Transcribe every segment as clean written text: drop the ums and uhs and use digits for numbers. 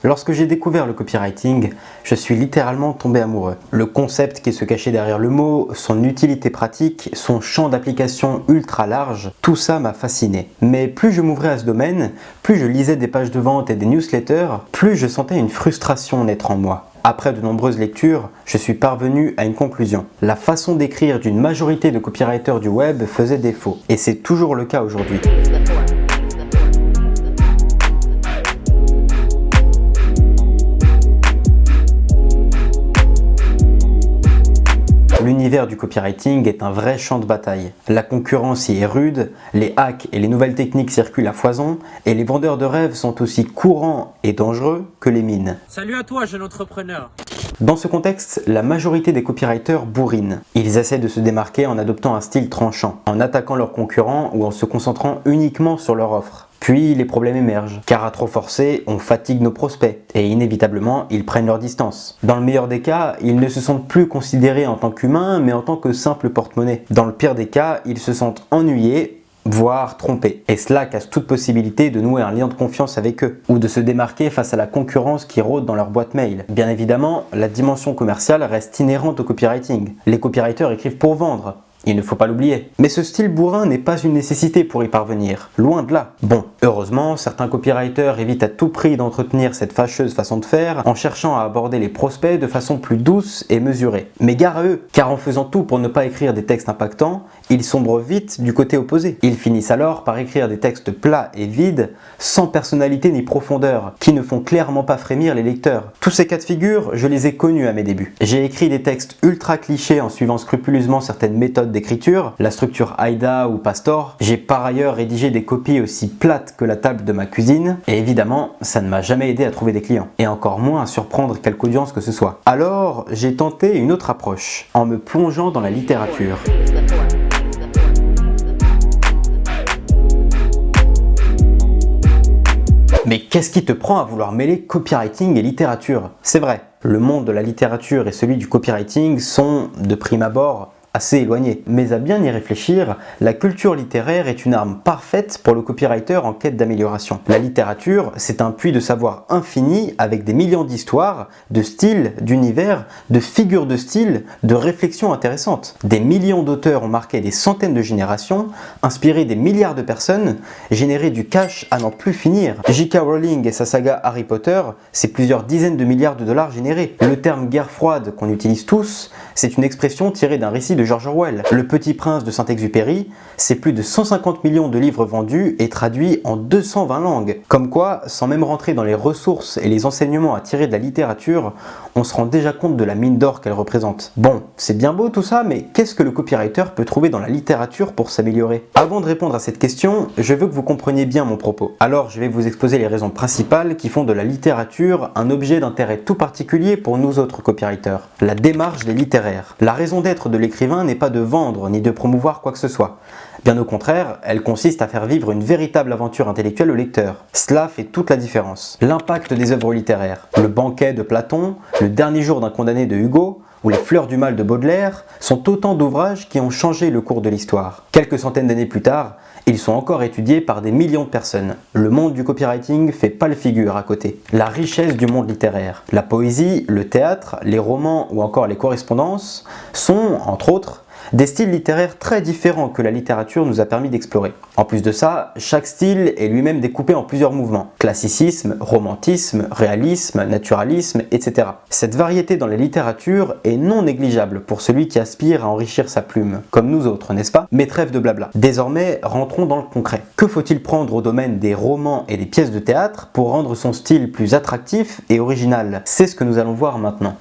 Lorsque j'ai découvert le copywriting, je suis littéralement tombé amoureux. Le concept qui se cachait derrière le mot, son utilité pratique, son champ d'application ultra large, tout ça m'a fasciné. Mais plus je m'ouvrais à ce domaine, plus je lisais des pages de vente et des newsletters, plus je sentais une frustration naître en moi. Après de nombreuses lectures, je suis parvenu à une conclusion. La façon d'écrire d'une majorité de copywriters du web faisait défaut. Et c'est toujours le cas aujourd'hui. L'univers du copywriting est un vrai champ de bataille. La concurrence y est rude, les hacks et les nouvelles techniques circulent à foison, et les vendeurs de rêves sont aussi courants et dangereux que les mines. Salut à toi, jeune entrepreneur. Dans ce contexte, la majorité des copywriters bourrinent. Ils essaient de se démarquer en adoptant un style tranchant, en attaquant leurs concurrents ou en se concentrant uniquement sur leur offre. Puis les problèmes émergent, car à trop forcer, on fatigue nos prospects, et inévitablement, ils prennent leur distance. Dans le meilleur des cas, ils ne se sentent plus considérés en tant qu'humains, mais en tant que simples porte-monnaie. Dans le pire des cas, ils se sentent ennuyés, voire trompés. Et cela casse toute possibilité de nouer un lien de confiance avec eux, ou de se démarquer face à la concurrence qui rôde dans leur boîte mail. Bien évidemment, la dimension commerciale reste inhérente au copywriting. Les copywriters écrivent pour vendre. Il ne faut pas l'oublier. Mais ce style bourrin n'est pas une nécessité pour y parvenir. Loin de là. Bon, heureusement, certains copywriters évitent à tout prix d'entretenir cette fâcheuse façon de faire en cherchant à aborder les prospects de façon plus douce et mesurée. Mais gare à eux, car en faisant tout pour ne pas écrire des textes impactants, ils sombrent vite du côté opposé. Ils finissent alors par écrire des textes plats et vides, sans personnalité ni profondeur, qui ne font clairement pas frémir les lecteurs. Tous ces cas de figure, je les ai connus à mes débuts. J'ai écrit des textes ultra clichés en suivant scrupuleusement certaines méthodes d'écriture, la structure AIDA ou Pastor. J'ai par ailleurs rédigé des copies aussi plates que la table de ma cuisine, et évidemment, ça ne m'a jamais aidé à trouver des clients, et encore moins à surprendre quelque audience que ce soit. Alors, j'ai tenté une autre approche, en me plongeant dans la littérature. Mais qu'est-ce qui te prend à vouloir mêler copywriting et littérature? C'est vrai, le monde de la littérature et celui du copywriting sont, de prime abord, assez éloignés. Mais à bien y réfléchir, la culture littéraire est une arme parfaite pour le copywriter en quête d'amélioration. La littérature, c'est un puits de savoir infini avec des millions d'histoires, de styles, d'univers, de figures de style, de réflexions intéressantes. Des millions d'auteurs ont marqué des centaines de générations, inspiré des milliards de personnes, généré du cash à n'en plus finir. J.K. Rowling et sa saga Harry Potter, c'est plusieurs dizaines de milliards de dollars générés. Le terme guerre froide qu'on utilise tous, c'est une expression tirée d'un récit de George Orwell. Le Petit Prince de Saint-Exupéry, c'est plus de 150 millions de livres vendus et traduits en 220 langues. Comme quoi, sans même rentrer dans les ressources et les enseignements à tirer de la littérature, on se rend déjà compte de la mine d'or qu'elle représente. Bon, c'est bien beau tout ça, mais qu'est-ce que le copywriter peut trouver dans la littérature pour s'améliorer? Avant de répondre à cette question, je veux que vous compreniez bien mon propos. Alors, je vais vous exposer les raisons principales qui font de la littérature un objet d'intérêt tout particulier pour nous autres copywriters. La démarche des littéraires. La raison d'être de l'écrivain n'est pas de vendre ni de promouvoir quoi que ce soit. Bien au contraire, elle consiste à faire vivre une véritable aventure intellectuelle au lecteur. Cela fait toute la différence. L'impact des œuvres littéraires. Le banquet de Platon, Le dernier jour d'un condamné de Hugo, ou Les fleurs du mal de Baudelaire sont autant d'ouvrages qui ont changé le cours de l'histoire. Quelques centaines d'années plus tard, ils sont encore étudiés par des millions de personnes. Le monde du copywriting fait pâle figure à côté. La richesse du monde littéraire. La poésie, le théâtre, les romans ou encore les correspondances sont, entre autres, des styles littéraires très différents que la littérature nous a permis d'explorer. En plus de ça, chaque style est lui-même découpé en plusieurs mouvements. Classicisme, romantisme, réalisme, naturalisme, etc. Cette variété dans la littérature est non négligeable pour celui qui aspire à enrichir sa plume, comme nous autres, n'est-ce pas? Mais trêve de blabla. Désormais, rentrons dans le concret. Que faut-il prendre au domaine des romans et des pièces de théâtre pour rendre son style plus attractif et original? C'est ce que nous allons voir maintenant.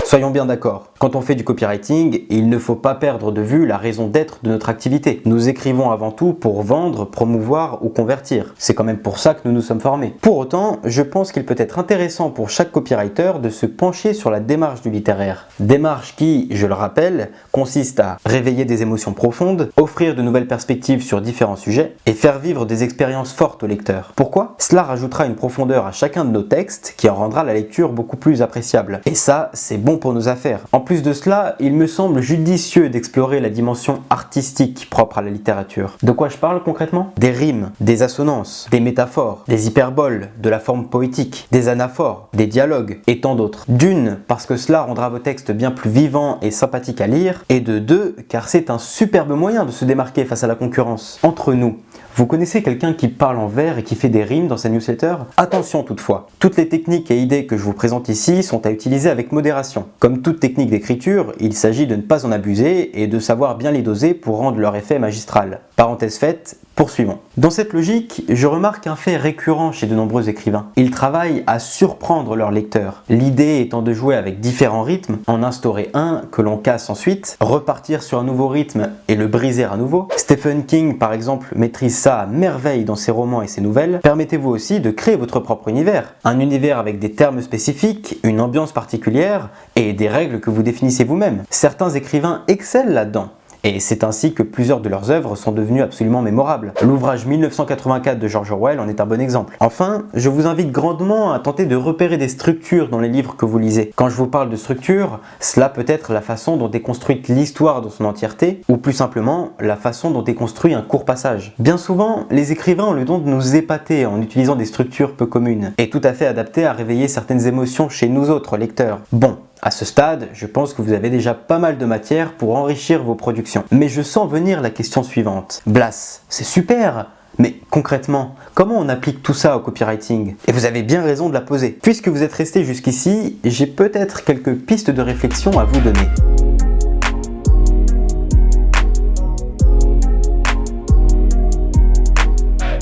Soyons bien d'accord, quand on fait du copywriting, il ne faut pas perdre de vue la raison d'être de notre activité. Nous écrivons avant tout pour vendre, promouvoir ou convertir. C'est quand même pour ça que nous nous sommes formés. Pour autant, je pense qu'il peut être intéressant pour chaque copywriter de se pencher sur la démarche du littéraire. Démarche qui, je le rappelle, consiste à réveiller des émotions profondes, offrir de nouvelles perspectives sur différents sujets et faire vivre des expériences fortes au lecteur. Pourquoi? Cela rajoutera une profondeur à chacun de nos textes qui en rendra la lecture beaucoup plus appréciable. Et ça, c'est bon pour nos affaires. En plus de cela, il me semble judicieux d'explorer la dimension artistique propre à la littérature. De quoi je parle concrètement? Des rimes, des assonances, des métaphores, des hyperboles, de la forme poétique, des anaphores, des dialogues et tant d'autres. D'une, parce que cela rendra vos textes bien plus vivants et sympathiques à lire, et de deux, car c'est un superbe moyen de se démarquer face à la concurrence. Entre nous, vous connaissez quelqu'un qui parle en vers et qui fait des rimes dans sa newsletter? Attention toutefois, toutes les techniques et idées que je vous présente ici sont à utiliser avec modération. Comme toute technique d'écriture, il s'agit de ne pas en abuser et de savoir bien les doser pour rendre leur effet magistral. Parenthèse faite, poursuivons. Dans cette logique, je remarque un fait récurrent chez de nombreux écrivains. Ils travaillent à surprendre leurs lecteurs. L'idée étant de jouer avec différents rythmes, en instaurer un que l'on casse ensuite, repartir sur un nouveau rythme et le briser à nouveau. Stephen King par exemple maîtrise ça à merveille dans ses romans et ses nouvelles. Permettez-vous aussi de créer votre propre univers. Un univers avec des termes spécifiques, une ambiance particulière et des règles que vous définissez vous-même. Certains écrivains excellent là-dedans. Et c'est ainsi que plusieurs de leurs œuvres sont devenues absolument mémorables. L'ouvrage 1984 de George Orwell en est un bon exemple. Enfin, je vous invite grandement à tenter de repérer des structures dans les livres que vous lisez. Quand je vous parle de structure, cela peut être la façon dont est construite l'histoire dans son entièreté, ou plus simplement, la façon dont est construit un court passage. Bien souvent, les écrivains ont le don de nous épater en utilisant des structures peu communes, et tout à fait adaptées à réveiller certaines émotions chez nous autres lecteurs. Bon. À ce stade, je pense que vous avez déjà pas mal de matière pour enrichir vos productions. Mais je sens venir la question suivante. Blas, c'est super, mais concrètement, comment on applique tout ça au copywriting? Et vous avez bien raison de la poser. Puisque vous êtes resté jusqu'ici, j'ai peut-être quelques pistes de réflexion à vous donner.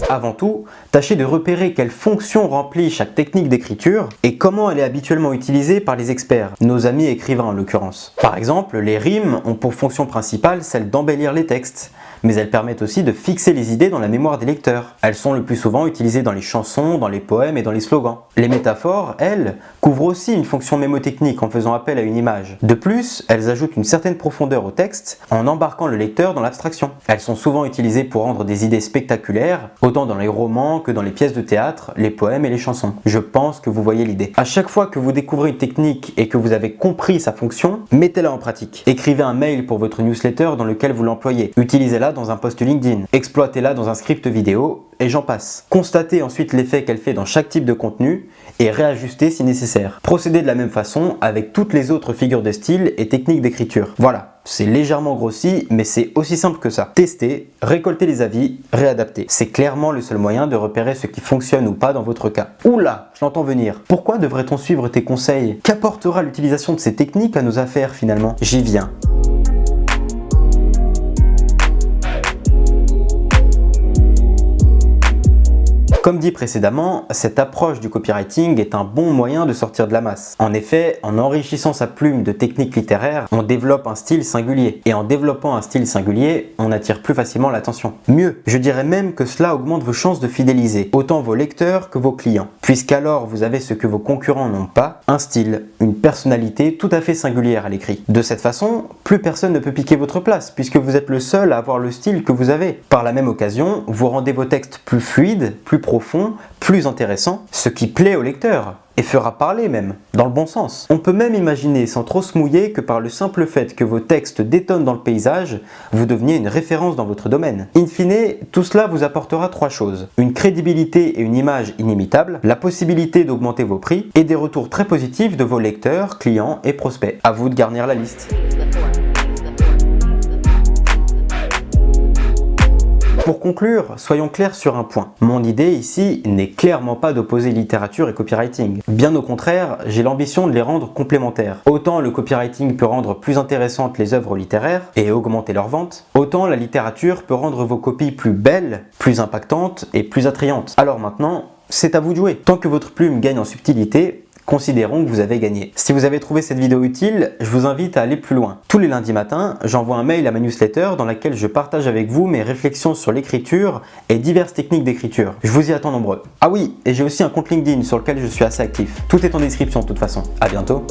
Avant tout, tâchez de repérer quelle fonction remplit chaque technique d'écriture et comment elle est habituellement utilisée par les experts, nos amis écrivains en l'occurrence. Par exemple, les rimes ont pour fonction principale celle d'embellir les textes, mais elles permettent aussi de fixer les idées dans la mémoire des lecteurs. Elles sont le plus souvent utilisées dans les chansons, dans les poèmes et dans les slogans. Les métaphores, elles, couvrent aussi une fonction mémotechnique en faisant appel à une image. De plus, elles ajoutent une certaine profondeur au texte en embarquant le lecteur dans l'abstraction. Elles sont souvent utilisées pour rendre des idées spectaculaires, autant dans les romans que dans les pièces de théâtre, les poèmes et les chansons. Je pense que vous voyez l'idée. À chaque fois que vous découvrez une technique et que vous avez compris sa fonction, mettez-la en pratique. Écrivez un mail pour votre newsletter dans lequel vous l'employez. Utilisez-la dans un post LinkedIn. Exploitez-la dans un script vidéo et j'en passe. Constatez ensuite l'effet qu'elle fait dans chaque type de contenu et réajustez si nécessaire. Procédez de la même façon avec toutes les autres figures de style et techniques d'écriture. Voilà, c'est légèrement grossi, mais c'est aussi simple que ça. Testez, récoltez les avis, réadaptez. C'est clairement le seul moyen de repérer ce qui fonctionne ou pas dans votre cas. Oula, je l'entends venir. Pourquoi devrait-on suivre tes conseils? Qu'apportera l'utilisation de ces techniques à nos affaires finalement? J'y viens. Comme dit précédemment, cette approche du copywriting est un bon moyen de sortir de la masse. En effet, en enrichissant sa plume de techniques littéraires, on développe un style singulier. Et en développant un style singulier, on attire plus facilement l'attention. Mieux, je dirais même que cela augmente vos chances de fidéliser, autant vos lecteurs que vos clients. Puisqu'alors vous avez ce que vos concurrents n'ont pas, un style, une personnalité tout à fait singulière à l'écrit. De cette façon, plus personne ne peut piquer votre place, puisque vous êtes le seul à avoir le style que vous avez. Par la même occasion, vous rendez vos textes plus fluides, plus profond, plus intéressant, ce qui plaît au lecteur et fera parler même, dans le bon sens. On peut même imaginer sans trop se mouiller que par le simple fait que vos textes détonnent dans le paysage, vous deveniez une référence dans votre domaine. In fine, tout cela vous apportera trois choses. Une crédibilité et une image inimitables, la possibilité d'augmenter vos prix et des retours très positifs de vos lecteurs, clients et prospects. À vous de garnir la liste. Pour conclure, soyons clairs sur un point. Mon idée ici n'est clairement pas d'opposer littérature et copywriting. Bien au contraire, j'ai l'ambition de les rendre complémentaires. Autant le copywriting peut rendre plus intéressantes les œuvres littéraires et augmenter leurs ventes, autant la littérature peut rendre vos copies plus belles, plus impactantes et plus attrayantes. Alors maintenant, c'est à vous de jouer. Tant que votre plume gagne en subtilité, considérons que vous avez gagné. Si vous avez trouvé cette vidéo utile, je vous invite à aller plus loin. Tous les lundis matins, j'envoie un mail à ma newsletter dans laquelle je partage avec vous mes réflexions sur l'écriture et diverses techniques d'écriture. Je vous y attends nombreux. Ah oui, et j'ai aussi un compte LinkedIn sur lequel je suis assez actif. Tout est en description de toute façon. À bientôt.